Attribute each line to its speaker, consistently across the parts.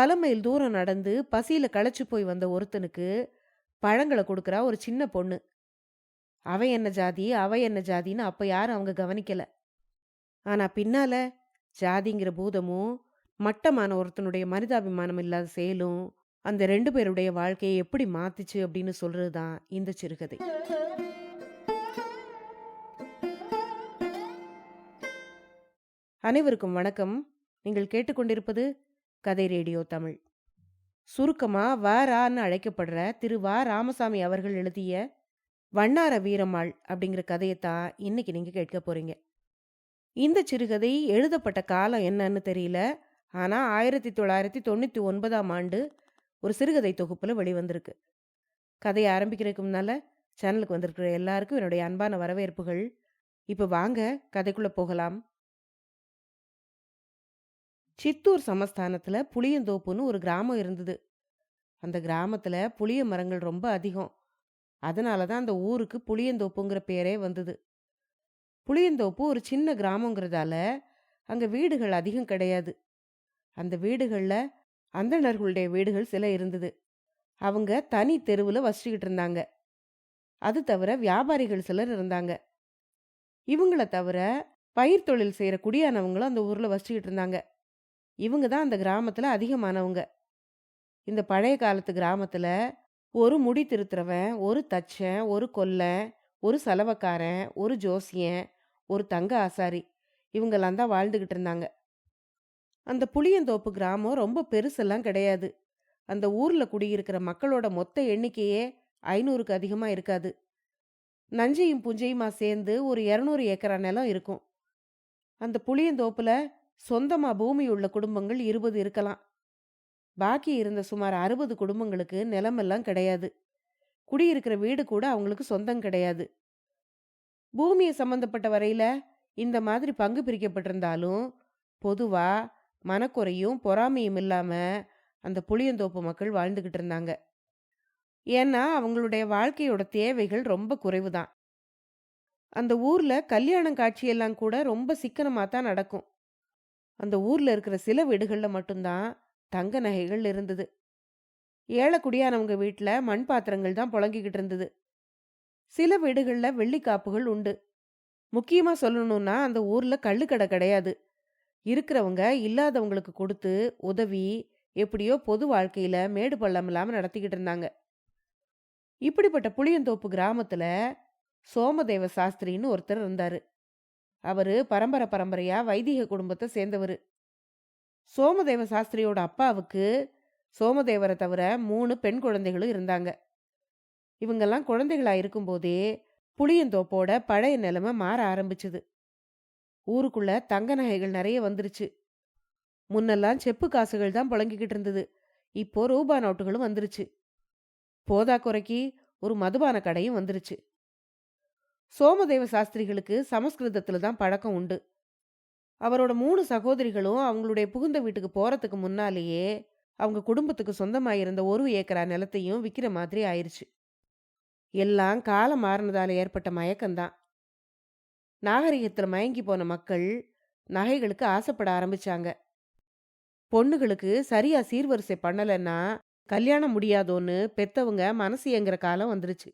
Speaker 1: பல மைல் தூரம் நடந்து பசியில களைச்சு போய் வந்த ஒருத்தனுக்கு பழங்கள குடுக்குறா ஒரு சின்ன பொண்ணு. அவன் என்ன ஜாதி, அவ என்ன ஜாதின்னு அப்ப யாரும் அவங்க கவனிக்கல. ஆனா பின்னால ஜாதிங்கிற பூதமும், மட்டமான ஒருத்தனுடைய மனிதாபிமானம் இல்லாத செயலும், அந்த 2 பேருடைய வாழ்க்கைய எப்படி மாத்துச்சு அப்படின்னு சொல்றது தான் இந்த சிறுகதை. அனைவருக்கும் வணக்கம். நீங்கள் கேட்டுக்கொண்டிருப்பது கதை ரேடியோ தமிழ். சுருக்கமா வ.ரா.ன்னு அழைக்கப்படுற திரு வ. ராமசாமி அவர்கள் எழுதிய வண்ணார வீரம்மாள் அப்படிங்கிற கதையத்தான் இன்னைக்கு நீங்க கேட்க போறீங்க. இந்த சிறுகதை எழுதப்பட்ட காலம் என்னன்னு தெரியல. ஆனா 1999ஆம் ஆண்டு ஒரு சிறுகதை தொகுப்புல வெளிவந்திருக்கு. கதையை ஆரம்பிக்கிறதுக்கு முன்னால சேனலுக்கு வந்திருக்கிற எல்லாருக்கும் என்னுடைய அன்பான வரவேற்புகள். இப்ப வாங்க கதைக்குள்ள போகலாம். சித்தூர் சமஸ்தானத்துல புளியந்தோப்புன்னு ஒரு கிராமம் இருந்தது. அந்த கிராமத்துல புளிய மரங்கள் ரொம்ப அதிகம். அதனாலதான் அந்த ஊருக்கு புளியந்தோப்புங்கிற பேரே வந்தது. புளியந்தோப்பு ஒரு சின்ன கிராமங்கிறதால அங்க வீடுகள் அதிகம் கிடையாது. அந்த வீடுகள்ல அந்தணர்களுடைய வீடுகள் சில இருந்தது. அவங்க தனி தெருவுல வசிச்சுக்கிட்டு இருந்தாங்க. அது தவிர வியாபாரிகள் சிலர் இருந்தாங்க. இவங்கள தவிர பயிர் தொழில் செய்யற குடியானவங்களும் அந்த ஊர்ல வசிச்சுக்கிட்டு இருந்தாங்க. இவங்க தான் அந்த கிராமத்துல அதிகமானவங்க. இந்த பழைய காலத்து கிராமத்துல ஒரு முடி திருத்துறவன், ஒரு தச்சன், ஒரு கொல்லன், ஒரு சலவைக்காரன், ஒரு ஜோசியன், ஒரு தங்க ஆசாரி, இவங்கெல்லாம் தான் வாழ்ந்துகிட்டு இருந்தாங்க. அந்த புளியந்தோப்பு கிராமம் ரொம்ப பெருசெல்லாம் கிடையாது. அந்த ஊர்ல குடியிருக்கிற மக்களோட மொத்த எண்ணிக்கையே 500க்கு அதிகமா இருக்காது. நஞ்சையும் புஞ்சையுமா சேர்ந்து ஒரு 200 ஏக்கரா நிலம் இருக்கும். அந்த புளியந்தோப்புல சொந்தமா பூமி உள்ள குடும்பங்கள் 20 இருக்கலாம். பாக்கி இருந்த சுமார் 60 குடும்பங்களுக்கு நிலமெல்லாம் கிடையாது. குடியிருக்கிற வீடு கூட அவங்களுக்கு சொந்தம் கிடையாது. பூமியை சம்பந்தப்பட்ட வரையில இந்த மாதிரி பங்கு பிரிக்கப்பட்டிருந்தாலும் பொதுவா மனக்குறையும் பொறாமையும் இல்லாம அந்த புளியந்தோப்பு மக்கள் வாழ்ந்துகிட்டு இருந்தாங்க. ஏன்னா அவங்களுடைய வாழ்க்கையோட தேவைகள் ரொம்ப குறைவுதான். அந்த ஊர்ல கல்யாணம் காட்சியெல்லாம் கூட ரொம்ப சிக்கனமா தான் நடக்கும். அந்த ஊர்ல இருக்கிற சில வீடுகள்ல மட்டும்தான் தங்க நகைகள் இருந்தது. ஏழை குடியானவங்க வீட்டுல மண் பாத்திரங்கள் தான் புழங்கிக்கிட்டு இருந்தது. சில வீடுகள்ல வெள்ளிக்காப்புகள் உண்டு. முக்கியமா சொல்லணும்னா அந்த ஊர்ல கள்ளுக்கடை கிடையாது. இருக்கிறவங்க இல்லாதவங்களுக்கு கொடுத்து உதவி எப்படியோ பொது வாழ்க்கையில மேடு பள்ளம் இல்லாம நடத்திக்கிட்டு இருந்தாங்க. இப்படிப்பட்ட புளியந்தோப்பு கிராமத்துல சோமதேவ சாஸ்திரின்னு ஒருத்தர் இருந்தாரு. அவரு பரம்பரை பரம்பரையா வைதிக குடும்பத்தை சேர்ந்தவரு. சோமதேவ சாஸ்திரியோட அப்பாவுக்கு சோமதேவரை தவிர 3 பெண் குழந்தைகளும் இருந்தாங்க. இவங்கெல்லாம் குழந்தைகளா இருக்கும்போதே புளியந்தோப்போட பழைய நிலைமை மாற ஆரம்பிச்சுது. ஊருக்குள்ள தங்க நகைகள் நிறைய வந்துருச்சு. முன்னெல்லாம் செப்பு காசுகள் தான் புழங்கிக்கிட்டு இருந்தது. இப்போ ரூபா நோட்டுகளும் வந்துருச்சு. போதா குறைக்கு ஒரு மதுபான கடையும் வந்துருச்சு. சோமதேவ சாஸ்திரிகளுக்கு சமஸ்கிருதத்துல தான் பழக்கம் உண்டு. அவரோட 3 சகோதரிகளும் அவங்களுடைய புகுந்த வீட்டுக்கு போறதுக்கு முன்னாலேயே அவங்க குடும்பத்துக்கு சொந்தமாயிருந்த 1 ஏக்கரா நிலத்தையும் விக்கிற மாதிரி ஆயிருச்சு. எல்லாம் காலம் மாறினதால ஏற்பட்ட மயக்கம்தான். நாகரிகத்துல மயங்கி போன மக்கள் நகைகளுக்கு ஆசைப்பட ஆரம்பிச்சாங்க. பொண்ணுகளுக்கு சரியா சீர்வரிசை பண்ணலன்னா கல்யாணம் முடியாதோன்னு பெத்தவங்க மனசு ஏங்குற காலம் வந்துருச்சு.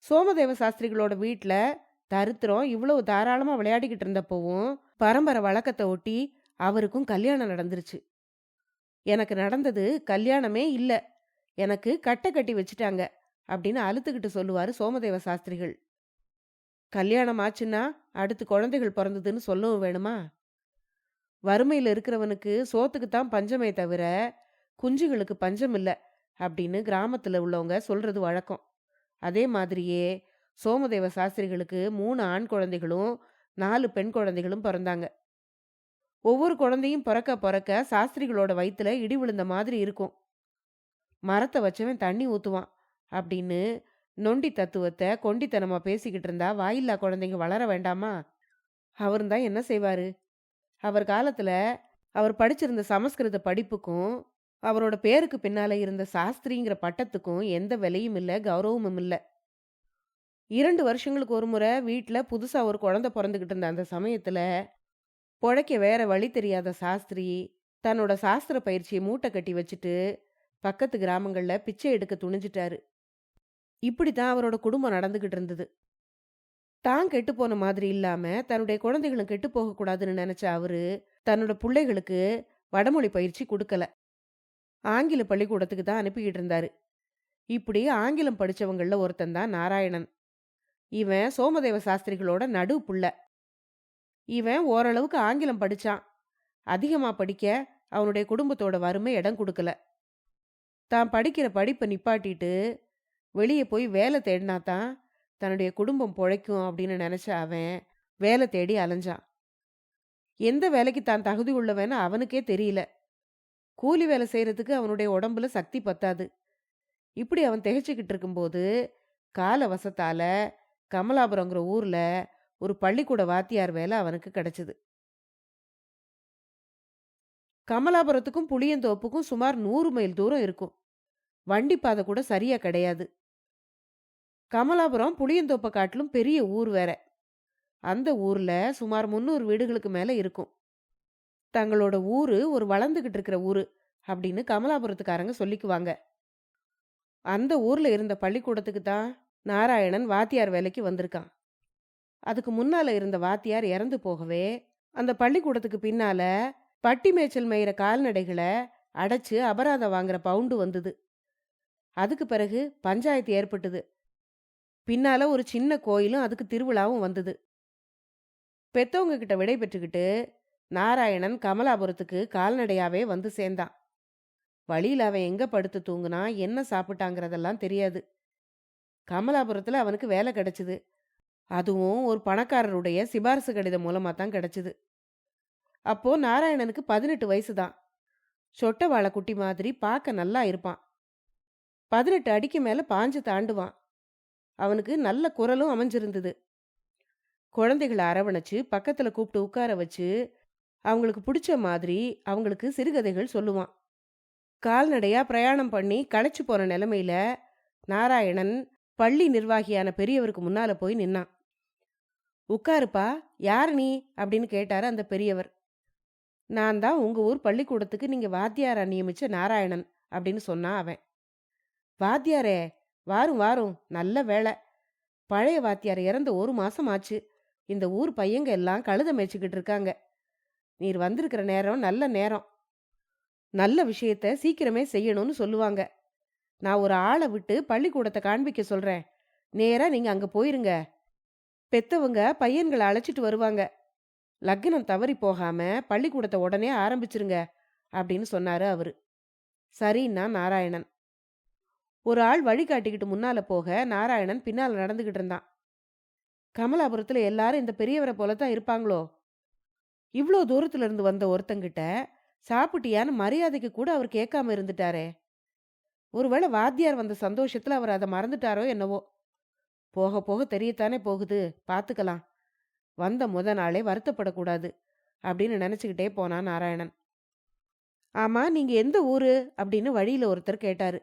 Speaker 1: சோமதேவ சாஸ்திரிகளோட வீட்டுல தரித்திரம் இவ்வளவு தாராளமா விளையாடிக்கிட்டு இருந்தப்பவும் பரம்பரை வழக்கத்தை ஒட்டி அவருக்கும் கல்யாணம் நடந்துருச்சு. எனக்கு நடந்தது கல்யாணமே இல்ல, எனக்கு கட்டை கட்டி வச்சுட்டாங்க அப்படின்னு அழுத்துக்கிட்டு சொல்லுவாரு சோமதேவ சாஸ்திரிகள். கல்யாணம் ஆச்சுன்னா அடுத்து குழந்தைகள் பிறந்ததுன்னு சொல்லவும் வேணுமா? வறுமையில இருக்கிறவனுக்கு சோத்துக்குத்தான் பஞ்சமே தவிர குஞ்சுகளுக்கு பஞ்சம் இல்ல அப்படின்னு கிராமத்துல உள்ளவங்க சொல்றது வழக்கம். அதே மாதிரியே சோமதேவ சாஸ்திரிகளுக்கு 3 ஆண் குழந்தைகளும் 4 பெண் குழந்தைகளும் பிறந்தாங்க. ஒவ்வொரு குழந்தையும் பிறக்க பிறக்க சாஸ்திரிகளோட வயித்துல இடி விழுந்த மாதிரி இருக்கும். மரத்தை வச்சவன் தண்ணி ஊத்துவான் அப்படின்னு நொண்டி தத்துவத்தை கொண்டித்தனமா பேசிக்கிட்டு இருந்தா வாயில்லா குழந்தைங்க வளர வேண்டாமா? அவரும் தான் என்ன செய்வாரு? அவர் காலத்துல அவர் படிச்சிருந்த சமஸ்கிருத படிப்புக்கும் அவரோட பேருக்கு பின்னால இருந்த சாஸ்திரிங்கிற பட்டத்துக்கும் எந்த விலையும் இல்ல, கௌரவமும் இல்ல. 2 வருஷங்களுக்கு ஒரு முறை வீட்டுல புதுசா ஒரு குழந்தை பிறந்துகிட்டு இருந்த அந்த சமயத்துல பொழைக்க வேற வழி தெரியாத சாஸ்திரி தன்னோட சாஸ்திர பயிற்சியை மூட்டை கட்டி வச்சுட்டு பக்கத்து கிராமங்கள்ல பிச்சை எடுக்க துணிஞ்சிட்டாரு. இப்படித்தான் அவரோட குடும்பம் நடந்துகிட்டு இருந்தது. தான் கெட்டு போன மாதிரி இல்லாம தன்னுடைய குழந்தைகளும் கெட்டு போக கூடாதுன்னு நினைச்ச அவரு தன்னோட பிள்ளைகளுக்கு வடமொழி பயிற்சி கொடுக்கல. ஆங்கில பள்ளிக்கூடத்துக்கு தான் அனுப்பிக்கிட்டு இருந்தாரு. இப்படி ஆங்கிலம் படிச்சவங்கள்ல ஒருத்தன் தான் நாராயணன். இவன் சோமதேவ சாஸ்திரிகளோட நடு புள்ள. இவன் ஓரளவுக்கு ஆங்கிலம் படிச்சான். அதிகமா படிக்க அவனுடைய குடும்பத்தோட வறுமை இடம் கொடுக்கல. தான் படிக்கிற படிப்பை நிப்பாட்டிட்டு வெளியே போய் வேலை தேடினா தான் தன்னுடைய குடும்பம் பொழைக்கும் அப்படின்னு நினைச்ச அவன் வேலை தேடி அலைஞ்சான். எந்த வேலைக்கு தான் தகுதி உள்ளவன்னு அவனுக்கே தெரியல. கூலி வேலை செய்யறதுக்கு அவனுடைய உடம்புல சக்தி பத்தாது. இப்படி அவன் திகைச்சுக்கிட்டு இருக்கும்போது கால வசத்தால கமலாபுரங்கிற ஊர்ல ஒரு பள்ளிக்கூட வாத்தியார் வேலை அவனுக்கு கிடைச்சது. கமலாபுரத்துக்கும் புளியந்தோப்புக்கும் சுமார் 100 மைல் தூரம் இருக்கும். வண்டி பாதை கூட சரியா கிடையாது. கமலாபுரம் புளியந்தோப்பை காட்டிலும் பெரிய ஊர் வேற. அந்த ஊர்ல சுமார் 300 வீடுகளுக்கு மேல இருக்கும். தங்களோட ஊரு ஒரு வளர்ந்துகிட்டு இருக்கிற ஊரு அப்படின்னு கமலாபுரத்துக்காரங்க சொல்லிக்குவாங்க. அந்த ஊர்ல இருந்த பள்ளிக்கூடத்துக்கு தான் நாராயணன் வாத்தியார் வேலைக்கு வந்திருக்கான். அதுக்கு முன்னால இருந்த வாத்தியார் இறந்து போகவே அந்த பள்ளிக்கூடத்துக்கு பின்னால பட்டி மேய்ச்சல் மேயிற கால்நடைகளை அடைச்சு அபராதம் வாங்குற பவுண்டு வந்தது. அதுக்கு பிறகு பஞ்சாயத்து ஏற்பட்டது. பின்னால ஒரு சின்ன கோயிலும் அதுக்கு திருவிழாவும் வந்தது. பெத்தவங்க கிட்ட விடை பெற்றுக்கிட்டு நாராயணன் கமலாபுரத்துக்கு கால்நடையாவே வந்து சேர்ந்தான். வழியில் அவன் எங்க படுத்து தூங்குனா என்ன சாப்பிட்டாங்கிறதெல்லாம் தெரியாது. கமலாபுரத்துல அவனுக்கு வேலை கிடைச்சது. அதுவும் ஒரு பணக்காரருடைய சிபாரிசு கடிதம் மூலமா தான் கிடைச்சது. அப்போ நாராயணனுக்கு 18 வயசு தான். சொட்ட வாழை குட்டி மாதிரி பார்க்க நல்லா இருப்பான். 18 அடிக்கு மேல பாஞ்சு தாண்டுவான். அவனுக்கு நல்ல குரலும் அமைஞ்சிருந்தது. குழந்தைகளை அரவணைச்சு பக்கத்துல கூப்பிட்டு உட்கார வச்சு அவங்களுக்கு பிடிச்ச மாதிரி அவங்களுக்கு சிறுகதைகள் சொல்லுவான். கால்நடையா பிரயாணம் பண்ணி களைச்சு போன நிலைமையில நாராயணன் பள்ளி நிர்வாகியான பெரியவருக்கு முன்னால போய் நின்னான். உட்காருப்பா, யார் நீ அப்படின்னு கேட்டாரு அந்த பெரியவர். நான் தான் உங்க ஊர் பள்ளிக்கூடத்துக்கு நீங்க வாத்தியாரா நியமிச்ச நாராயணன் அப்படின்னு சொன்னான் அவன். வாத்தியாரே, வாரும் வாரும், நல்ல வேலை. பழைய வாத்தியார் இறந்த 1 மாசம் ஆச்சு. இந்த ஊர் பையங்க எல்லாம் கழுத மேய்ச்சிக்கிட்டு இருக்காங்க. நீர் வந்திருக்கிற நேரம் நல்ல நேரம். நல்ல விஷயத்த சீக்கிரமே செய்யணும்னு சொல்லுவாங்க. நான் ஒரு ஆளை விட்டு பள்ளிக்கூடத்தை காண்பிக்க சொல்றேன். நேரா நீங்க அங்க போயிருங்க. பெத்தவங்க பையன்களை அழைச்சிட்டு வருவாங்க. லக்னம் தவறி போகாம பள்ளிக்கூடத்தை உடனே ஆரம்பிச்சிருங்க அப்படின்னு சொன்னாரு அவரு. சரின்னா நாராயணன். ஒரு ஆள் வழி காட்டிக்கிட்டு முன்னால போக நாராயணன் பின்னால நடந்துகிட்டு இருந்தான். கமலாபுரத்துல எல்லாரும் இந்த பெரியவரை போலத்தான் இருப்பாங்களோ? இவ்வளோ தூரத்துல இருந்து வந்த ஒருத்தங்கிட்ட சாப்பிட்டியான்னு மரியாதைக்கு கூட அவர் கேட்காம இருந்துட்டாரே. ஒருவேளை வாத்தியார் வந்த சந்தோஷத்துல அவர் அதை மறந்துட்டாரோ என்னவோ. போக போக தெரியத்தானே போகுது, பார்த்துக்கலாம். வந்த நாளே வருத்தப்படக்கூடாது அப்படின்னு நினைச்சுக்கிட்டே போனான் நாராயணன். ஆமா, நீங்க எந்த ஊரு அப்படின்னு வழியில ஒருத்தர் கேட்டாரு.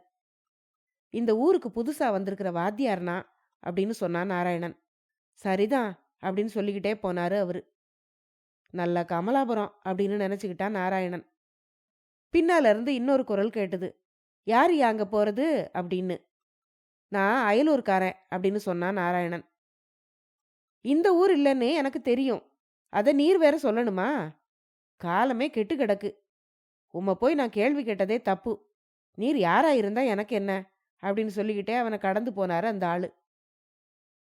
Speaker 1: இந்த ஊருக்கு புதுசா வந்திருக்கிற வாத்தியார்னா அப்படின்னு சொன்னான் நாராயணன். சரிதான் அப்படின்னு சொல்லிக்கிட்டே போனாரு அவரு. நல்ல கமலாபுரம் அப்படின்னு நினைச்சுக்கிட்டான் நாராயணன். பின்னால இருந்து இன்னொரு குரல் கேட்டது. யார் அங்க போறது அப்படின்னு. நான் அயலூர்காரன் அப்படின்னு சொன்னான் நாராயணன். இந்த ஊர் இல்லைன்னு எனக்கு தெரியும். அதை நீர் வேற சொல்லணுமா? காலமே கெட்டு கிடக்கு. உம்மை போய் நான் கேள்வி கேட்டதே தப்பு. நீர் யாரா இருந்தா எனக்கு என்ன அப்படின்னு சொல்லிக்கிட்டே அவனை கடந்து போனாரு அந்த ஆளு.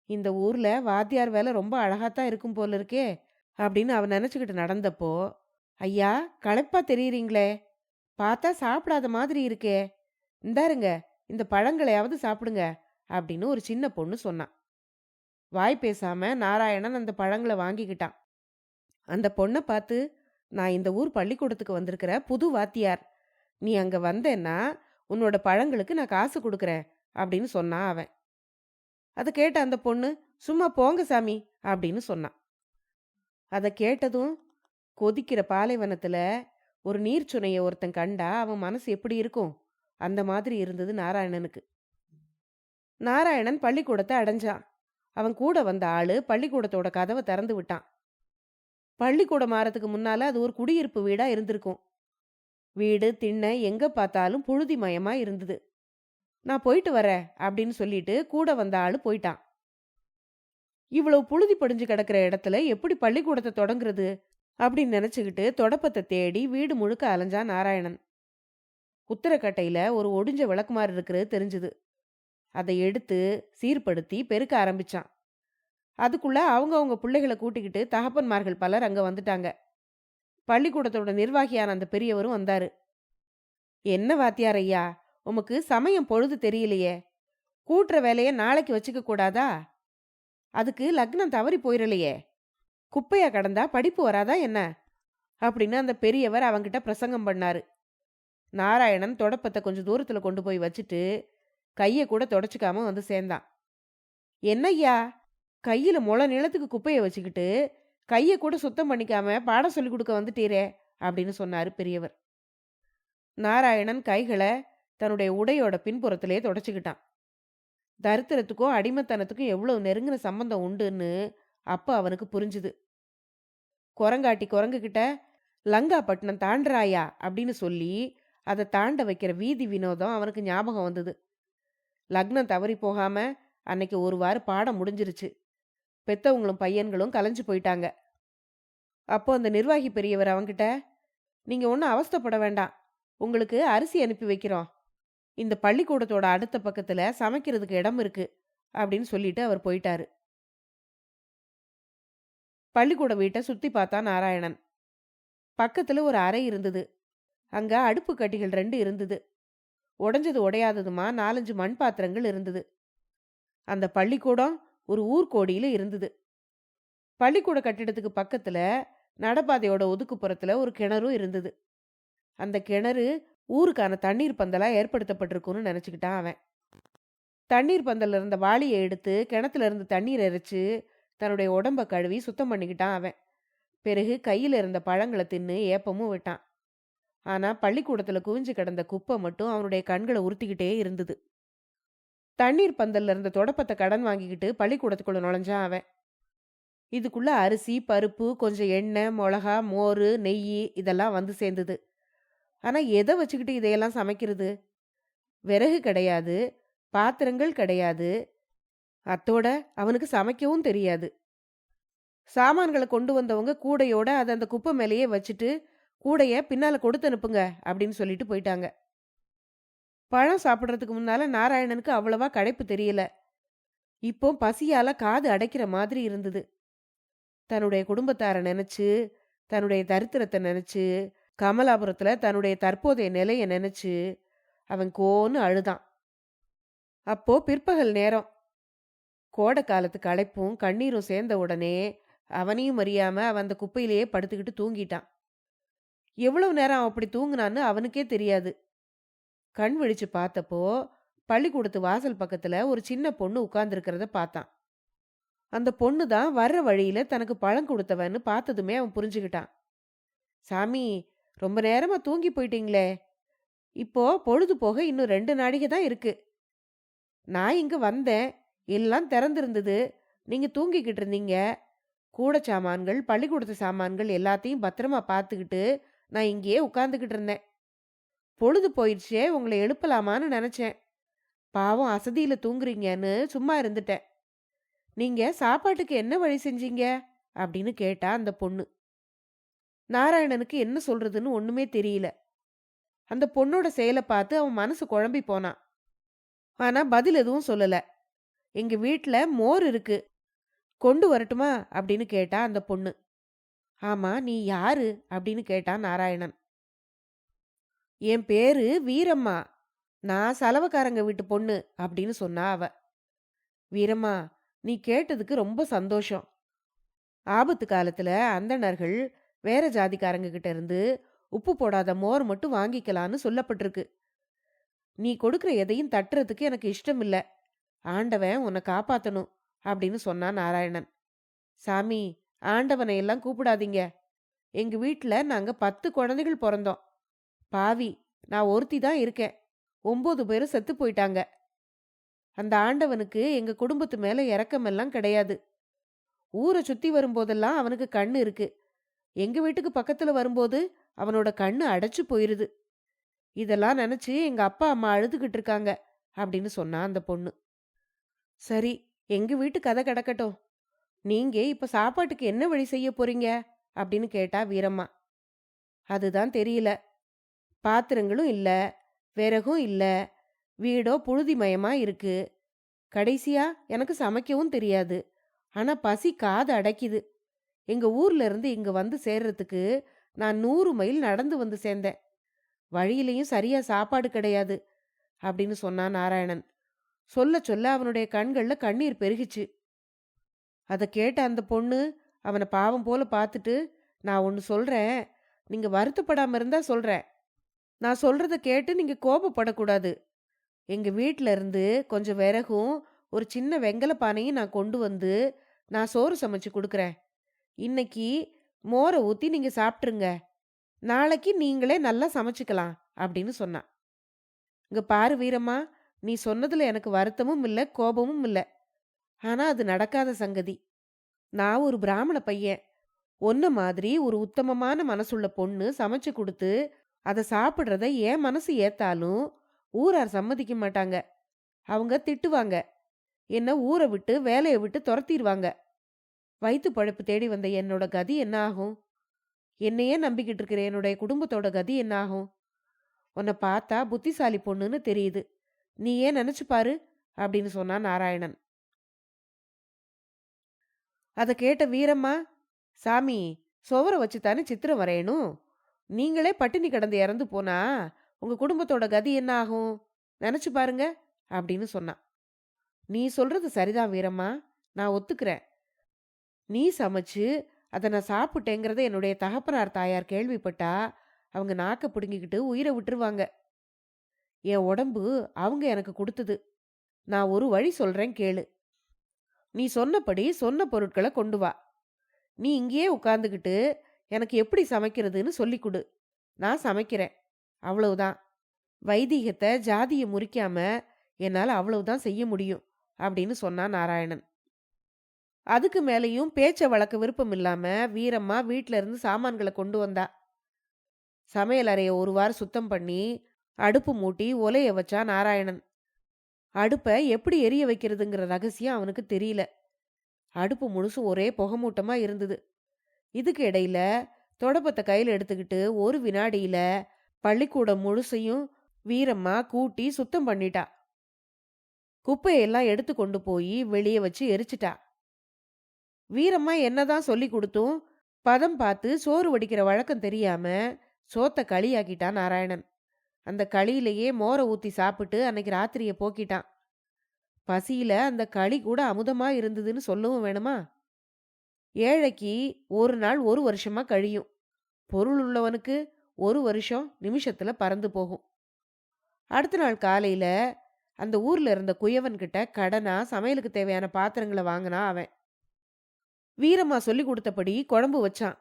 Speaker 1: இந்த ஊர்ல வாத்தியார் வேலை ரொம்ப அழகாத்தான் இருக்கும் போல இருக்கே அப்படின்னு அவன் நினைச்சுக்கிட்டு நடந்தப்போ, ஐயா களைப்பா தெரியுறீங்களே, பார்த்தா சாப்பிடாத மாதிரி இருக்கே, இந்தாருங்க இந்த பழங்களையாவது சாப்பிடுங்க அப்படின்னு ஒரு சின்ன பொண்ணு சொன்னான். வாய் பேசாம நாராயணன் அந்த பழங்களை வாங்கிக்கிட்டான். அந்த பொண்ணை பார்த்து, நான் இந்த ஊர் பள்ளிக்கூடத்துக்கு வந்திருக்கிற புது வாத்தியார். நீ அங்க வந்தேன்னா உன்னோட பழங்களுக்கு நான் காசு கொடுக்குறேன் அப்படின்னு சொன்னான் அவன். அதை கேட்ட அந்த பொண்ணு, சும்மா போங்க சாமி அப்படின்னு சொன்னான். அதை கேட்டதும் கொதிக்கிற பாலைவனத்துல ஒரு நீர்ச்சுனைய ஒருத்தன் கண்டா அவன் மனசு எப்படி இருக்கும், அந்த மாதிரி இருந்தது நாராயணனுக்கு. நாராயணன் பள்ளிக்கூடத்தை அடைஞ்சான். அவன் கூட வந்த ஆளு பள்ளிக்கூடத்தோட கதவை திறந்து விட்டான். பள்ளிக்கூடம் மாறதுக்கு முன்னால அது ஒரு குடியிருப்பு வீடா இருந்திருக்கும். வீடு திண்ணை எங்க பார்த்தாலும் புழுதி மயமா இருந்தது. நான் போயிட்டு வரேன் அப்படின்னு சொல்லிட்டு கூட வந்த ஆளு போயிட்டான். இவ்வளவு புழுதி படிஞ்சு கிடக்கிற இடத்துல எப்படி பள்ளிக்கூடத்தை தொடங்குறது அப்படின்னு நினைச்சுக்கிட்டு தொடப்பத்தை தேடி வீடு முழுக்க அலைஞ்சான் நாராயணன். உத்தரக்கட்டையில ஒரு ஒடிஞ்ச விளக்குமாறு இருக்கிறது தெரிஞ்சுது. அதை எடுத்து சீர்படுத்தி பெருக்க ஆரம்பிச்சான். அதுக்குள்ள அவங்க பிள்ளைகளை கூட்டிக்கிட்டு தகப்பன்மார்கள் பலர் அங்க வந்துட்டாங்க. பள்ளிக்கூடத்தோட நிர்வாகியான அந்த பெரியவரும் வந்தாரு. என்ன வாத்தியார் ஐயா, உமக்கு சமயம் பொழுது தெரியலையே, கூட்டுற வேலையை நாளைக்கு வச்சுக்க கூடாதா? அதுக்கு லக்னம் தவறி போயிடலையே, குப்பையா கடந்தா படிப்பு வராதா என்ன அப்படின்னு அந்த பெரியவர் அவங்கிட்ட பிரசங்கம் பண்ணாரு. நாராயணன் தொடப்பத்தை கொஞ்சம் தூரத்துல கொண்டு போய் வச்சுட்டு கையை கூட தொடச்சிக்காம வந்து சேர்ந்தான். என்னய்யா, கையில முளை நீளத்துக்கு குப்பையை வச்சுக்கிட்டு கையை கூட சுத்தம் பண்ணிக்காம பாடம் சொல்லி கொடுக்க வந்துட்டீரே அப்படின்னு சொன்னாரு பெரியவர். நாராயணன் கைகளை தன்னுடைய உடையோட பின்புறத்திலே தொடச்சிக்கிட்டான். தரித்திரத்துக்கும் அடிமைத்தனத்துக்கும் எவ்வளவு நெருங்கின சம்பந்தம் உண்டுன்னு அப்ப அவனுக்கு புரிஞ்சுது. குரங்காட்டி குரங்குகிட்ட லங்காப்பட்டினம் தாண்டுறாயா அப்படின்னு சொல்லி அதை தாண்ட வைக்கிற வீதி வினோதம் அவனுக்கு ஞாபகம் வந்தது. லக்னம் தவறி போகாம அன்னைக்கு ஒரு வாரம் பாடம் முடிஞ்சிருச்சு. பெத்தவங்களும் பையன்களும் கலைஞ்சு போயிட்டாங்க. அப்போ அந்த நிர்வாகி பெரியவர் அவங்கிட்ட, நீங்க ஒன்றும் அவஸ்தைப்பட வேண்டாம், உங்களுக்கு அரிசி அனுப்பி வைக்கிறோம், இந்த பள்ளிக்கூடத்தோட அடுத்த பக்கத்துல சமைக்கிறதுக்கு இடம் இருக்கு அப்படின்னு சொல்லிட்டு அவர் போயிட்டாரு. பள்ளிக்கூட வீட்டை சுத்தி பார்த்தான் நாராயணன். பக்கத்துல ஒரு அறை இருந்தது. அங்க அடுப்பு கட்டிகள் 2 இருந்தது. உடைஞ்சது உடையாததுமா 4-5 மண் பாத்திரங்கள் இருந்தது. அந்த பள்ளிக்கூடம் ஒரு ஊர்கோடியில இருந்தது. பள்ளிக்கூட கட்டிடத்துக்கு பக்கத்துல நடப்பாதையோட ஒதுக்குப்புறத்துல ஒரு கிணறும் இருந்தது. அந்த கிணறு ஊருக்கான தண்ணீர் பந்தலா ஏற்படுத்தப்பட்டிருக்கும்னு நினைச்சுக்கிட்டான் அவன். தண்ணீர் பந்தல்ல இருந்த வாளியை எடுத்து கிணத்துல இருந்து தண்ணீர் இறைச்சு தன்னுடைய உடம்ப கழுவி சுத்தம் பண்ணிக்கிட்டான் அவன். பிறகு கையில இருந்த பழங்களை தின்னு ஏப்பமும் விட்டான். ஆனா பள்ளிக்கூடத்துல குவிஞ்சு கிடந்த குப்பை மட்டும் அவனுடைய கண்களை உறுத்திக்கிட்டே இருந்தது. தண்ணீர் பந்தல்ல இருந்த தொடப்பத்தை கடன் வாங்கிக்கிட்டு பள்ளிக்கூடத்துக்குள்ள நுழைஞ்சான் அவன். இதுக்குள்ள அரிசி, பருப்பு, கொஞ்சம் எண்ணெய், மிளகா, மோர், நெய் இதெல்லாம் வந்து சேர்ந்தது. ஆனா எதை வச்சுக்கிட்டு இதையெல்லாம் சமைக்கிறது? விறகு கிடையாது, பாத்திரங்கள் கிடையாது, அத்தோட அவனுக்கு சமைக்கவும் தெரியாது. சாமான்களை கொண்டு வந்தவங்க கூடையோட அதை அந்த குப்பை மேலேயே வச்சுட்டு கூடைய பின்னால கொடுத்து அனுப்புங்க அப்படின்னு சொல்லிட்டு போயிட்டாங்க. பழம் சாப்பிட்றதுக்கு முன்னால நாராயணனுக்கு அவ்வளவா களைப்பு தெரியல. இப்போ பசியால காது அடைக்கிற மாதிரி இருந்தது. தன்னுடைய குடும்பத்தார நினைச்சு, தன்னுடைய தரித்திரத்தை நினைச்சு, கமலாபுரத்துல தன்னுடைய தற்போதைய நிலையை நினைச்சு அவன் கோன்னு அழுதான். அப்போ பிற்பகல் நேரம். கோடை காலத்து களைப்பும் கண்ணீரும் சேர்ந்த உடனே அவனையும் அறியாம அவன் அந்த குப்பையிலேயே படுத்துக்கிட்டு தூங்கிட்டான். எவ்வளவு நேரம் அவன் அப்படி தூங்குனான்னு அவனுக்கே தெரியாது. கண் விழிச்சு பார்த்தப்போ பள்ளிக்கூடத்து வாசல் பக்கத்துல ஒரு சின்ன பொண்ணு உட்கார்ந்துருக்கிறத பார்த்தான். அந்த பொண்ணு தான் வர்ற வழியில தனக்கு பழம் கொடுத்தவன்னு பார்த்ததுமே அவன் புரிஞ்சுக்கிட்டான். சாமி, ரொம்ப நேரமா தூங்கி போயிட்டீங்களே, இப்போ பொழுது போக இன்னும் 2 நாழிகை தான் இருக்கு. நான் இங்க வந்தேன், எல்லாம் திறந்திருந்தது, நீங்க தூங்கிக்கிட்டு இருந்தீங்க. கூட சாமான்கள், பள்ளிக்கூடத்து சாமான்கள் எல்லாத்தையும் பத்திரமா பார்த்துக்கிட்டு நான் இங்கேயே உட்கார்ந்துக்கிட்டு இருந்தேன். பொழுது போயிடுச்சே, உங்களை எழுப்பலாமான்னு நினைச்சேன். பாவம் அசதியில தூங்குறீங்கன்னு சும்மா இருந்துட்டேன். நீங்க சாப்பாட்டுக்கு என்ன வழி செஞ்சீங்க அப்படின்னு கேட்டா அந்த பொண்ணு. நாராயணனுக்கு என்ன சொல்றதுன்னு ஒண்ணுமே தெரியல. அந்த பொண்ணோட செயலை பார்த்து அவன் மனசு குழம்பி போனான். ஆனா பதில் எதுவும் சொல்லல. எங்க வீட்டுல மோர் இருக்கு, கொண்டு வரட்டுமா அப்படின்னு கேட்டா அந்த பொண்ணு. ஆமா, நீ யாரு அப்படின்னு கேட்டான் நாராயணன். என் பேரு வீரம்மா, நான் சலவக்காரங்க வீட்டு பொண்ணு அப்படின்னு சொன்னா அவ. வீரம்மா, நீ கேட்டதுக்கு ரொம்ப சந்தோஷம். ஆபத்து காலத்துல அந்தணர்கள் வேற ஜாதிக்காரங்க கிட்ட இருந்து உப்பு போடாத மோர் மட்டும் வாங்கிக்கலான்னு சொல்லப்பட்டிருக்கு. நீ கொடுக்குற எதையும் தட்டுறதுக்கு எனக்கு இஷ்டம் இல்ல. ஆண்டவன் உன்னை காப்பாத்தணும் அப்படின்னு சொன்னான் நாராயணன். சாமி, ஆண்டவனை எல்லாம் கூப்பிடாதீங்க. எங்க வீட்டுல நாங்க 10 குழந்தைகள் பிறந்தோம். பாவி, நான் ஒருத்தி தான் இருக்கேன். 9 பேரும் செத்து போயிட்டாங்க. அந்த ஆண்டவனுக்கு எங்க குடும்பத்து மேல இரக்கமெல்லாம் கிடையாது. ஊரை சுத்தி வரும்போதெல்லாம் அவனுக்கு கண்ணு இருக்கு. எங்க வீட்டுக்கு பக்கத்துல வரும்போது அவனோட கண்ணு அடைச்சு போயிருது. இதெல்லாம் நினைச்சு எங்க அப்பா அம்மா அழுதுகிட்டு இருக்காங்க அப்படின்னு சொன்னா அந்த பொண்ணு. சரி, எங்க வீட்டு கதை கிடக்கட்டும். நீங்க இப்ப சாப்பாட்டுக்கு என்ன வழி செய்ய போறீங்க அப்படின்னு கேட்டா வீரம்மா. அதுதான் தெரியல. பாத்திரங்களும் இல்ல, விறகும் இல்ல, வீடோ புழுதிமயமா இருக்கு. கடைசியா எனக்கு சமைக்கவும் தெரியாது. ஆனா பசி காது அடைக்குது. எங்க ஊர்ல இருந்து இங்க வந்து சேர்றதுக்கு நான் 100 மைல் நடந்து வந்து சேர்ந்தேன். வழியிலயும் சரியா சாப்பாடு கிடையாது அப்படின்னு சொன்னான் நாராயணன். சொல்ல சொல்ல அவனுடைய கண்கள்ல கண்ணீர் பெருகிச்சு. அத கேட்ட அந்த பொண்ணு அவனை பாவம் போல பார்த்துட்டு, நான் ஒன்னு சொல்றேன், நீங்க வருத்தப்படாம இருந்தா சொல்றேன். நான் சொல்றத கேட்டு நீங்க கோபப்படக்கூடாது. எங்க வீட்ல இருந்து கொஞ்சம் விறகும் ஒரு சின்ன வெங்கல பானையும் நான் கொண்டு வந்து நான் சோறு சமைச்சு கொடுக்கறேன். இன்னைக்கு மோரை ஊத்தி நீங்க சாப்பிட்டுருங்க. நாளைக்கு நீங்களே நல்லா சமைச்சுக்கலாம் அப்படின்னு சொன்னான். இங்க பாரு வீரம்மா, நீ சொன்னதுல எனக்கு வருத்தமும் இல்ல, கோபமும் இல்ல. ஆனா அது நடக்காத சங்கதி. நான் ஒரு பிராமண பையன். ஒன்ன மாதிரி ஒரு உத்தமமான மனசுள்ள பொண்ணு சமைச்சு கொடுத்து அதை சாப்பிடுறத என் மனசு ஏத்தாலும் ஊரார் சம்மதிக்க மாட்டாங்க. அவங்க திட்டுவாங்க. என்ன ஊரை விட்டு வேலையை விட்டு துரத்திடுவாங்க. வயிற்று பழப்பு தேடி வந்த என்னோட கதி என்ன ஆகும்? என்னையே நம்பிக்கிட்டு இருக்கிற என்னுடைய குடும்பத்தோட கதி என்ன ஆகும்? உன்னை பார்த்தா புத்திசாலி பொண்ணுன்னு தெரியுது. நீ ஏன் நினைச்சு பாரு அப்படின்னு சொன்னான் நாராயணன். அதை கேட்ட வீரம்மா, சாமி, சுவரை வச்சு தானே சித்திரம் வரையணும். நீங்களே பட்டினி கிடந்து இறந்து போனா உங்க குடும்பத்தோட கதி என்ன ஆகும்? நினைச்சு பாருங்க அப்படின்னு சொன்னான். நீ சொல்றது சரிதான் வீரம்மா, நான் ஒத்துக்கிறேன். நீ சமைச்சு அதை நான் சாப்பிட்டேங்கிறத என்னுடைய தகப்பனார் தாயார் கேள்விப்பட்டா அவங்க நாக்க பிடுங்கிக்கிட்டு உயிரை விட்டுருவாங்க. என் உடம்பு அவங்க எனக்கு கொடுத்தது. நான் ஒரு வழி சொல்றேன் கேளு. நீ சொன்னபடி சொன்ன பொருட்களை கொண்டு வா. நீ இங்கேயே உட்கார்ந்துக்கிட்டு எனக்கு எப்படி சமைக்கிறதுன்னு சொல்லி கொடு. நான் சமைக்கிறேன். அவ்வளவுதான். வைதீகத்தை ஜாதியை முறிக்காம என்னால் அவ்வளவுதான் செய்ய முடியும் அப்படின்னு சொன்னான் நாராயணன். அதுக்கு மேலேயும் பேச்ச வழக்க விருப்பம் இல்லாம வீரம்மா வீட்ல இருந்து சாமான்களை கொண்டு வந்தா. சமையல் அறைய ஒரு வாரம் சுத்தம் பண்ணி அடுப்பு மூட்டி ஒலைய வச்சா நாராயணன். அடுப்பை எப்படி எரிய வைக்கிறதுங்கிற ரகசியம் அவனுக்கு தெரியல. அடுப்பு முழுசும் ஒரே புகமூட்டமா இருந்தது. இதுக்கு இடையில தொடப்பத்தை கையில் எடுத்துக்கிட்டு ஒரு வினாடியில பள்ளிக்கூடம் முழுசையும் வீரம்மா கூட்டி சுத்தம் பண்ணிட்டா. குப்பையெல்லாம் எடுத்து கொண்டு போய் வெளியே வச்சு எரிச்சிட்டா. வீரம்மா என்னதான் சொல்லி கொடுத்தும் பதம் பார்த்து சோறு வடிக்கிற வழக்கம் தெரியாம சோத்த களியாக்கிட்டான் நாராயணன். அந்த களியிலேயே மோரை ஊத்தி சாப்பிட்டு அன்னைக்கு ராத்திரியை போக்கிட்டான். பசியில அந்த களி கூட அமுதமா இருந்ததுன்னு சொல்லவும் வேணுமா? ஏழைக்கு ஒரு நாள் ஒரு வருஷமா கழியும். பொருள் உள்ளவனுக்கு ஒரு வருஷம் நிமிஷத்துல பறந்து போகும். அடுத்த நாள் காலையில அந்த ஊர்ல இருந்த குயவன் கிட்ட கடனா சமையலுக்கு தேவையான பாத்திரங்களை வாங்கினா அவன். வீரம்மா சொல்லி கொடுத்தபடி குழம்பு வச்சான்.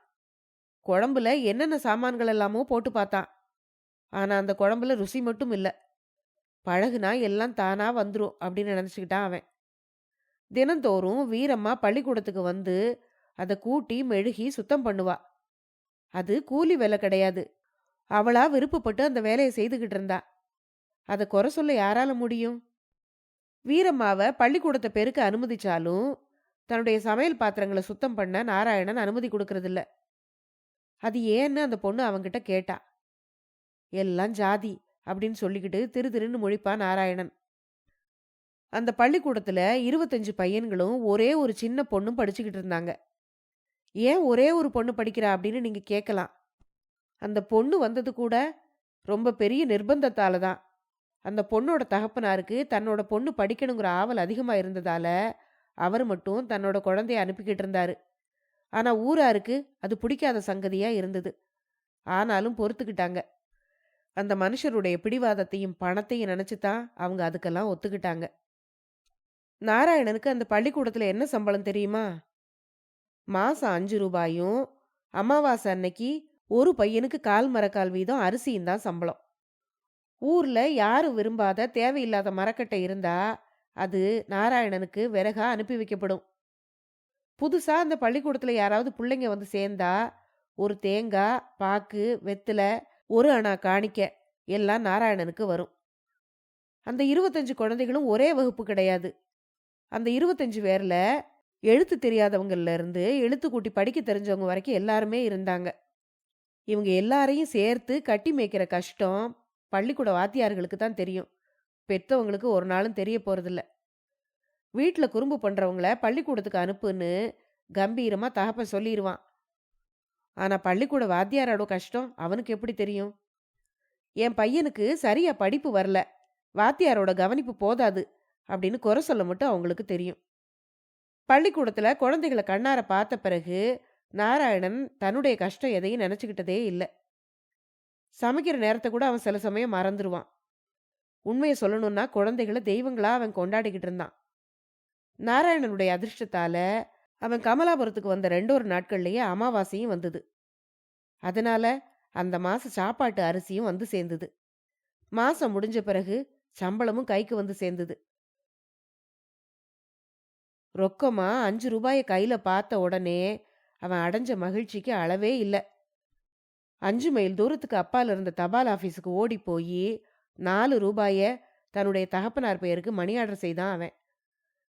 Speaker 1: குழம்புல என்னென்ன சாமான்கள் எல்லாமோ போட்டு பார்த்தான். ஆனா அந்த குழம்புல ருசி மட்டும் இல்ல. பழகுனா எல்லாம் தானா வந்துரும் அப்படின்னு நினைச்சுக்கிட்டான் அவன். தினந்தோறும் வீரம்மா பள்ளிக்கூடத்துக்கு வந்து அதை கூட்டி மெழுகி சுத்தம் பண்ணுவா. அது கூலி வேலை கிடையாது. அவளா விருப்பப்பட்டு அந்த வேலையை செய்துகிட்டு இருந்தா. அதை குறை சொல்ல யாரால முடியும்? வீரம்மாவை பள்ளிக்கூடத்தை பெருக்க அனுமதிச்சாலும் தன்னுடைய சமையல் பாத்திரங்களை சுத்தம் பண்ண நாராயணன் அனுமதி கொடுக்கறதில்ல. அது ஏன்னு அந்த பொண்ணு அவங்கிட்ட கேட்டா. எல்லாம் ஜாதி அப்படின்னு சொல்லிக்கிட்டு திரு திருன்னு முழிப்பான் நாராயணன். அந்த பள்ளிக்கூடத்துல 25 பையன்களும் ஒரே ஒரு சின்ன பொண்ணும் படிச்சுக்கிட்டு இருந்தாங்க. ஏன் ஒரே ஒரு பொண்ணு படிக்கிறா அப்படின்னு நீங்க கேட்கலாம். அந்த பொண்ணு வந்தது கூட ரொம்ப பெரிய நிர்பந்தத்தால தான். அந்த பொண்ணோட தகப்பனாருக்கு தன்னோட பொண்ணு படிக்கணுங்கிற ஆவல் அதிகமா இருந்ததால அவர் மட்டும் தன்னோட குழந்தைய அனுப்பிக்கிட்டு இருந்தாரு. ஆனா ஊராருக்கு அது பிடிக்காத சங்கதியா இருந்தது. ஆனாலும் பொறுத்துக்கிட்டாங்க. அந்த மனுஷருடைய பிடிவாதத்தையும் பணத்தையும் நினைச்சுதான் அவங்க அதுக்கெல்லாம் ஒத்துக்கிட்டாங்க. நாராயணனுக்கு அந்த பள்ளிக்கூடத்துல என்ன சம்பளம் தெரியுமா? மாசம் 5 ரூபாயும் அமாவாசை அன்னைக்கு ஒரு பையனுக்கு கால் மரக்கால் வீதம் அரிசியும் தான் சம்பளம். ஊர்ல யாரும் விரும்பாத தேவையில்லாத மரக்கட்டை இருந்தா அது நாராயணனுக்கு விறகா அனுப்பி வைக்கப்படும். புதுசா அந்த பள்ளிக்கூடத்துல யாராவது பிள்ளைங்க வந்து சேர்ந்தா ஒரு தேங்காய், பாக்கு, வெத்தலை, ஒரு அணா காணிக்க எல்லாம் நாராயணனுக்கு வரும். அந்த 25 குழந்தைகளும் ஒரே வகுப்பு கிடையாது. அந்த 25 பேர்ல எழுத்து தெரியாதவங்கள்ல இருந்து எழுத்து கூட்டி படிக்க தெரிஞ்சவங்க வரைக்கும் எல்லாருமே இருந்தாங்க. இவங்க எல்லாரையும் சேர்த்து கட்டி மேய்க்கிற கஷ்டம் பள்ளிக்கூட வாத்தியார்களுக்கு தான் தெரியும். பெத்தவங்களுக்கு ஒரு நாளும் தெரிய போறதில்ல. வீட்ல குறும்பு பண்றவங்கள பள்ளிக்கூடத்துக்கு அனுப்புன்னு கம்பீரமா தகப்பன் சொல்லிருவான். ஆனா பள்ளிக்கூட வாத்தியாரோட கஷ்டம் அவனுக்கு எப்படி தெரியும்? என் பையனுக்கு சரியா படிப்பு வரல, வாத்தியாரோட கவனிப்பு போதாது அப்படின்னு குறை சொல்ல மட்டும் அவங்களுக்கு தெரியும். பள்ளிக்கூடத்துல குழந்தைகளை கண்ணார பார்த்த பிறகு நாராயணன் தன்னுடைய கஷ்டம் எதையும் நினைச்சுக்கிட்டதே இல்லை. சமைக்கிற நேரத்தை கூட அவன் சில சமயம் மறந்துடுவான். உண்மையை சொல்லணும்னா குழந்தைகளை தெய்வங்களா அவன் கொண்டாடிக்கிட்டு இருந்தான். நாராயணனுடைய அதிர்ஷ்டத்தால அவன் கமலாபுரத்துக்கு வந்த 2 நாட்கள்லயே அமாவாசையும் வந்தது. அதனால அந்த மாச சாப்பாட்டு அரிசியும் வந்து சேர்ந்தது. மாசம் முடிஞ்ச பிறகு சம்பளமும் கைக்கு வந்து சேர்ந்தது. ரொக்கமா 5 ரூபாய கையில பார்த்த உடனே அவன் அடைஞ்ச மகிழ்ச்சிக்கு அளவே இல்லை. 5 மைல் தூரத்துக்கு அப்பால இருந்த தபால் ஆபீஸுக்கு ஓடி போய் 4 ரூபாய தன்னுடைய தகப்பனார் பெயருக்கு மணி ஆர்டர் செய்தான் அவன்.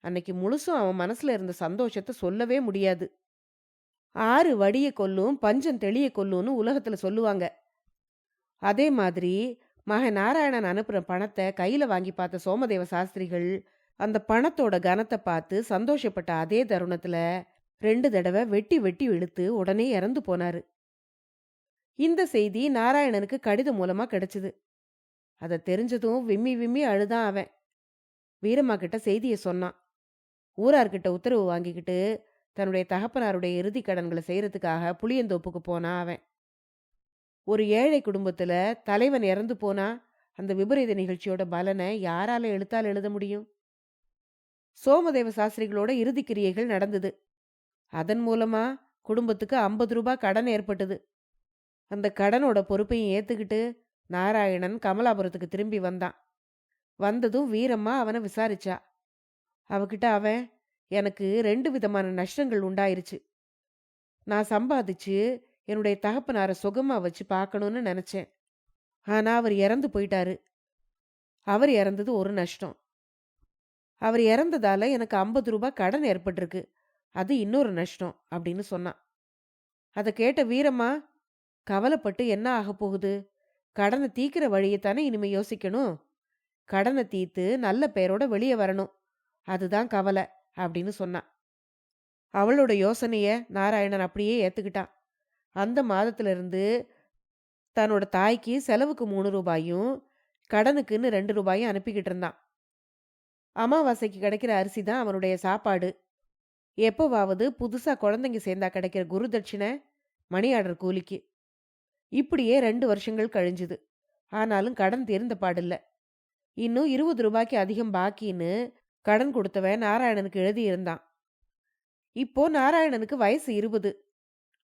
Speaker 1: அன்னைக்கு முழுசும் அவன் மனசுல இருந்த சந்தோஷத்தை சொல்லவே முடியாது. 6 வடிய கொல்லும் பஞ்சம் தெளிய கொல்லும்னு உலகத்துல சொல்லுவாங்க. அதே மாதிரி மகன் நாராயணன் அனுப்புற பணத்தை கையில வாங்கி பார்த்த சோமதேவ சாஸ்திரிகள் அந்த பணத்தோட கனத்தை பார்த்து சந்தோஷப்பட்ட அதே தருணத்துல 2 தடவை வெட்டி வெட்டி இழுத்து உடனே இறந்து போனாரு. இந்த செய்தி நாராயணனுக்கு கடிதம் மூலமா கிடைச்சது. அதை தெரிஞ்சதும் விம்மி விம்மி அழுதான் அவன். வீரம்மா கிட்ட செய்தியை சொன்னான். ஊரார்கிட்ட உத்தரவு வாங்கிக்கிட்டு தன்னுடைய தகப்பனாருடைய இறுதி கடன்களை செய்யறதுக்காக புளியந்தோப்புக்கு போனான் அவன். ஒரு ஏழை குடும்பத்துல தலைவன் இறந்து போனா அந்த விபரீத நிகழ்ச்சியோட பலனை யாரால எழுத்தால் எழுத முடியும்? சோமதேவ சாஸ்திரிகளோட இறுதி கிரியைகள் நடந்தது. அதன் மூலமா குடும்பத்துக்கு 50 ரூபாய் கடன் ஏற்பட்டது. அந்த கடனோட பொறுப்பையும் ஏத்துக்கிட்டு நாராயணன் கமலாபுரத்துக்கு திரும்பி வந்தான். வந்ததும் வீரம்மா அவனை விசாரிச்சா. அவகிட்ட அவன், எனக்கு 2 விதமான நஷ்டங்கள் உண்டாயிருச்சு. நான் சம்பாதிச்சு என்னுடைய தகப்பனார சுகமா வச்சு பார்க்கணும்னு நினைச்சேன். ஆனா அவர் இறந்து போயிட்டாரு. அவர் இறந்தது ஒரு நஷ்டம். அவர் இறந்ததால எனக்கு 50 ரூபாய் கடன் ஏற்பட்டிருக்கு. அது இன்னொரு நஷ்டம் அப்படின்னு சொன்னான். அதை கேட்ட வீரம்மா, கவலைப்பட்டு என்ன ஆக போகுது? கடனை தீக்கிற வழியைத்தானே இனிமே யோசிக்கணும். கடனை தீர்த்து நல்ல பெயரோட வெளியே வரணும், அதுதான் கவலை அப்படின்னு சொன்னான். அவளோட யோசனைய நாராயணன் அப்படியே ஏத்துக்கிட்டான். அந்த மாதத்துல இருந்து தன்னோட தாய்க்கு செலவுக்கு 3 ரூபாயும் கடனுக்குன்னு 2 ரூபாயும் அனுப்பிக்கிட்டு இருந்தான். அமாவாசைக்கு கிடைக்கிற அரிசி தான் அவனுடைய சாப்பாடு. எப்போவாவது புதுசா குழந்தைங்க சேர்ந்தா கிடைக்கிற குருதட்சிணை மணி ஆர்டர் கூலிக்கு. இப்படியே 2 வருஷங்கள் கழிஞ்சுது. ஆனாலும் கடன் தீர்ந்த பாடில்ல. இன்னும் 20 ரூபாய்க்கு அதிகம் பாக்கின்னு கடன் கொடுத்தவன் நாராயணனுக்கு எழுதியிருந்தான். இப்போ நாராயணனுக்கு வயசு 20,